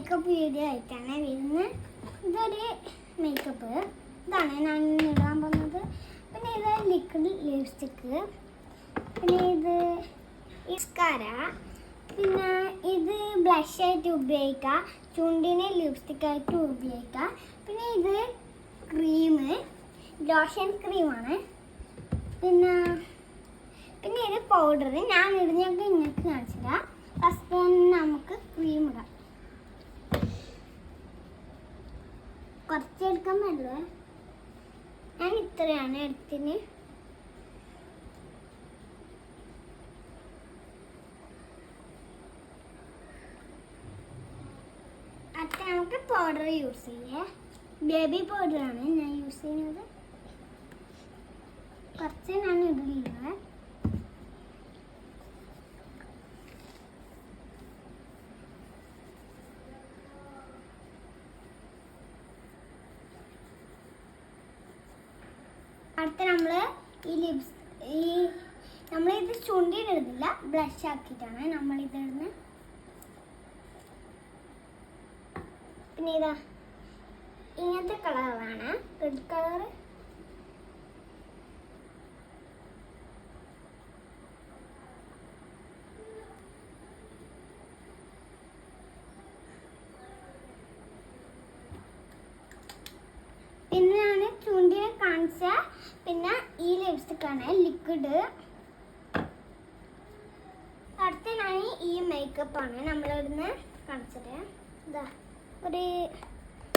Makeup video ആയിട്ടാണ് വരുന്നത്. ഇതൊരു മേക്കപ്പ്, ഇതാണ് ഞാൻ ഇന്ന് ഇടാൻ പോകുന്നത്. പിന്നെ ഇത് ലിക്വിഡ് ലിപ്സ്റ്റിക്ക്, പിന്നെ ഇത് മസ്കാര, പിന്നെ ഇത് ബ്ലഷായിട്ട് ഉപയോഗിക്കാം, ചുണ്ടിന് ലിപ്സ്റ്റിക്കായിട്ട് ഉപയോഗിക്കാം. പിന്നെ ഇത് ക്രീം, ലോഷൻ ക്രീമാണ്. പിന്നെ ഇത് പൗഡർ ഞാൻ ഇടുന്നൊക്കെ ഇങ്ങനത്തെ കാണിച്ചിടാം. ഫസ്റ്റ് തന്നെ നമുക്ക് ക്രീം ഇടാം. കുറച്ചെടുക്കാൻ പറ്റില്ല, ഞാൻ ഇത്രയാണ് എടുത്തിന്. അടുത്ത നമുക്ക് പൗഡർ യൂസ് ചെയ്യാം. ബേബി പൗഡറാണ് ഞാൻ യൂസ് ചെയ്യുന്നത്. കുറച്ച് ഞാൻ ഇടില്ല. അടുത്ത നമ്മളിത് ചുണ്ടിയിടുന്നില്ല, ബ്ലഷ് ആക്കിയിട്ടാണ് നമ്മളിത് ഇടുന്നത്. പിന്നെ ഇതാ ഇങ്ങനത്തെ കളറാണ്, റെഡ് കളർ. പിന്നെയാണ് ചുണ്ടിനെ കാണിച്ച. പിന്നെ ഈ ലിപ്സ്റ്റിക്കാണ് ലിക്വിഡ്. അടുത്തതാണ് ഈ മേക്കപ്പാണ് നമ്മളിവിടുന്ന് കാണിച്ചത്. ഇതാ ഒരു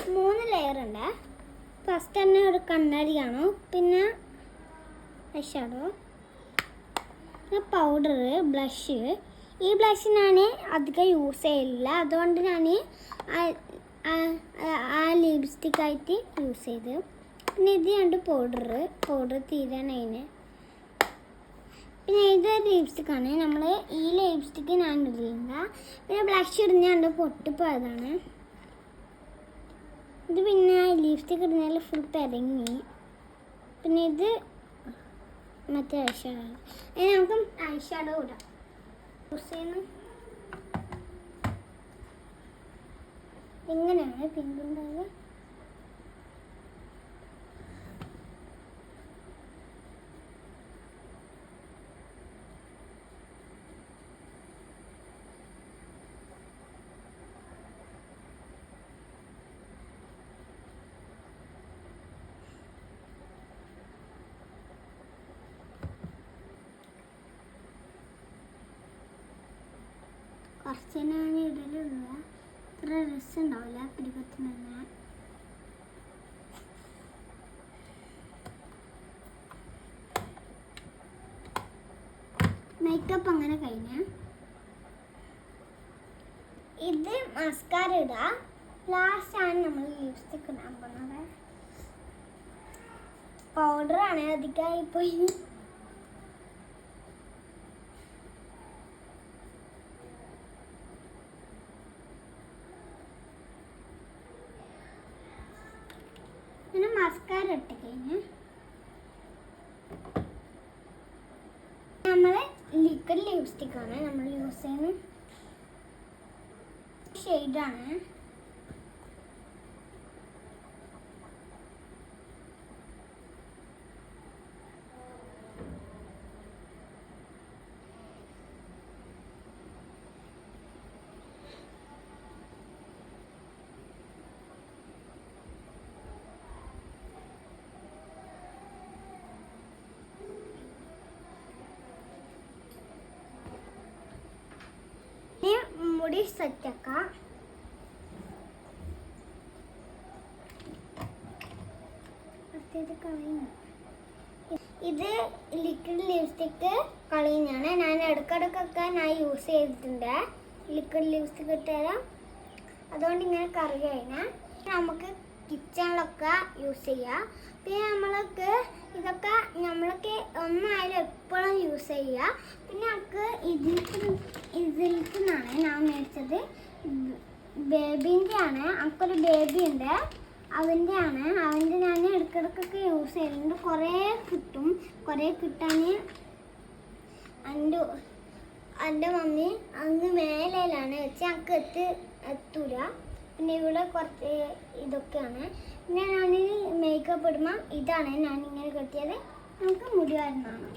3 ലെയർ ഉണ്ട്. ഫസ്റ്റ് തന്നെ ഒരു കണ്ണാടിയാണ്, പിന്നെ ഐഷാഡോ, പിന്നെ പൗഡർ, ബ്ലഷ്. ഈ ബ്ലഷ് ഞാൻ അധികം യൂസ് ചെയ്യില്ല, അതുകൊണ്ട് ഞാൻ ആ ലിപ്സ്റ്റിക്കായിട്ട് യൂസ് ചെയ്ത്. പിന്നെ ഇത് 2 പൗഡർ തീരാനതിന്. പിന്നെ ഇത് ലിപ്സ്റ്റിക്കാണ്. നമ്മൾ ഈ ലിപ്സ്റ്റിക്ക് ഞാൻ ഇടില്ല. പിന്നെ ബ്ലഷ് ഇടുന്ന പൊട്ടിപ്പോയതാണ് ഇത്. പിന്നെ ലിപ്സ്റ്റിക്ക് ഇടുന്നതിൽ ഫുൾ പെരങ്ങി. പിന്നെ ഇത് മറ്റേ ഐഷാഡോ. നമുക്ക് ഐഷാഡോ ഇടാം. യൂസ് ചെയ്യുന്നു ഇങ്ങനെയാണ് പിന്തുണ്ടാവുക. കുറച്ച് ഞാൻ ഇടലുള്ള അത്ര രസം ഉണ്ടാവില്ല പിരികത്തിന് തന്നെ. മേക്കപ്പ് അങ്ങനെ കഴിഞ്ഞ ഇത് മസ്കാര ഇടുക. ലാസ്റ്റാണ് നമ്മൾ ലിപ്സ്റ്റിക്ക് ഇടാൻ പോകുന്നത്. പൗഡറാണ് അധികമായിപ്പോയി. പിന്നെ മസ്കാര ഇട്ട് കഴിഞ്ഞ് നമ്മൾ ലിക്വിഡ് ലിപ്സ്റ്റിക്കാണ് നമ്മൾ യൂസ് ചെയ്യുന്നത്. ഷെയ്ഡാണ്. മുടി സെറ്റാക്കാം. ഇത് ലിക്വിഡ് ലിപ്സ്റ്റിക്ക് കളയുന്നതാണ്. ഞാൻ ഇടയ്ക്കിടയ്ക്കൊക്കെ ഞാൻ യൂസ് ചെയ്തിട്ടുണ്ട് ലിക്വിഡ് ലിപ്സ്റ്റിക്ക് ഇട്ടുതരാം. അതുകൊണ്ട് ഇങ്ങനെ കറി കഴിഞ്ഞാൽ നമുക്ക് കിച്ചണിലൊക്കെ യൂസ് ചെയ്യാം. പിന്നെ നമ്മൾക്ക് ഇതൊക്കെ ഒന്നായാലും എപ്പോഴും യൂസ് ചെയ്യുക. പിന്നെ നമുക്ക് ഇതിലേക്ക് നിന്നാണ് ഞാൻ മേടിച്ചത്. ബേബീൻ്റെ ആണ്. നമുക്കൊരു ബേബി ഉണ്ട്, അവൻ്റെ ഞാൻ ഇടയ്ക്കിടയ്ക്കൊക്കെ യൂസ് ചെയ്യുന്നുണ്ട്. കുറേ കിട്ടാൻ എൻ്റെ മമ്മി അങ്ങ് മേലയിലാണ് വെച്ച് ഞങ്ങൾക്ക് എത്തൂല. പിന്നെ ഇവിടെ കുറച്ച് ഇതൊക്കെയാണ്. പിന്നെ ഞാൻ മേക്കപ്പ് ഇടുമ്പോൾ ഇതാണ് ഞാൻ ഇങ്ങനെ കെട്ടിയത്. നമുക്ക് മുടി വരുന്നതാണ്.